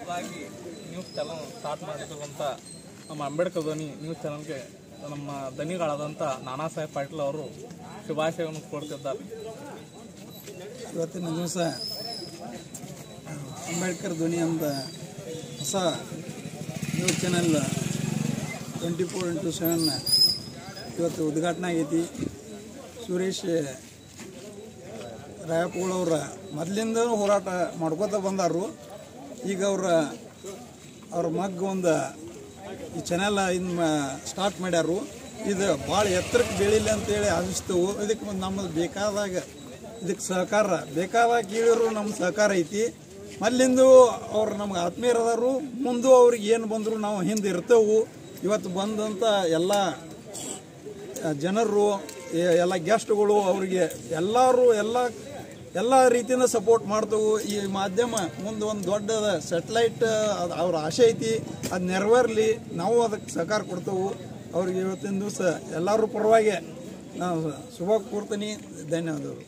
News channel start ಮಾಡಿರುವಂಥ ನಮ್ಮ ಅಂಬೇಡ್ಕರ್ ಧ್ವನಿ ನ್ಯೂಸ್ ಚಾನಲ್ಗೆ ನಮ್ಮ ಧನಿಗಳಾದಂಥ ನಾನಾ ಸಾಹೇಬ್ ಪಾಟೀಲ್ ಅವರು ಶುಭಾಶಯವನ್ನು ಕೊಡ್ತಿದ್ದಾರೆ. ಇವತ್ತಿನ ದಿವಸ ಅಂಬೇಡ್ಕರ್ ಧ್ವನಿ ಅಂತ ಹೊಸ ನ್ಯೂಸ್ ಚಾನಲ್ 24x7 ಇವತ್ತು ಉದ್ಘಾಟನೆ ಆಗೈತಿ. ಸುರೇಶ್ ರಾಯಪೂಳವ್ರ ಮೊದಲಿಂದ ಹೋರಾಟ ಮಾಡ್ಕೋತ ಬಂದಾರು. ಈಗ ಅವ್ರ ಮಗ್ಗ ಒಂದು ಈ ಚಾನೆಲ್ ಇನ್ನು ಸ್ಟಾರ್ಟ್ ಮಾಡ್ಯಾರು. ಇದು ಭಾಳ ಎತ್ತರಕ್ಕೆ ಬೆಳೀಲಿ ಅಂತೇಳಿ ಆಶಿಸ್ತೇವೆ. ಇದಕ್ಕೆ ನಮ್ಮದು ಬೇಕಾದಾಗ ಇದಕ್ಕೆ ಸಹಕಾರ ಬೇಕಾದಾಗ ಕೇಳಿದ್ರು ನಮ್ಮ ಸಹಕಾರ ಐತಿ. ಮೊದಲಿಂದು ಅವ್ರು ನಮ್ಗೆ ಆತ್ಮೀಯರದಾರು. ಮುಂದೆ ಅವ್ರಿಗೆ ಏನು ಬಂದರೂ ನಾವು ಹಿಂದೆ ಇರ್ತೇವೆ. ಇವತ್ತು ಬಂದಂಥ ಎಲ್ಲ ಜನರು ಎಲ್ಲ ಗೆಸ್ಟ್ಗಳು ಅವರಿಗೆ ಎಲ್ಲರೂ ಎಲ್ಲ ರೀತಿಯಿಂದ ಸಪೋರ್ಟ್ ಮಾಡ್ತೇವೆ. ಈ ಮಾಧ್ಯಮ ಮುಂದೆ ಒಂದು ದೊಡ್ಡ ಸ್ಯಾಟಲೈಟ್ ಅವ್ರ ಆಸೆ ಐತಿ, ಅದು ನೆರವೇರಲಿ, ನಾವು ಅದಕ್ಕೆ ಸಹಕಾರ ಕೊಡ್ತೇವೆ. ಅವ್ರಿಗೆ ಇವತ್ತಿನ ದಿವಸ ಎಲ್ಲರೂ ಪರವಾಗಿ ನಾನು ಶುಭ ಕೋರ್ತೀನಿ. ಧನ್ಯವಾದಗಳು.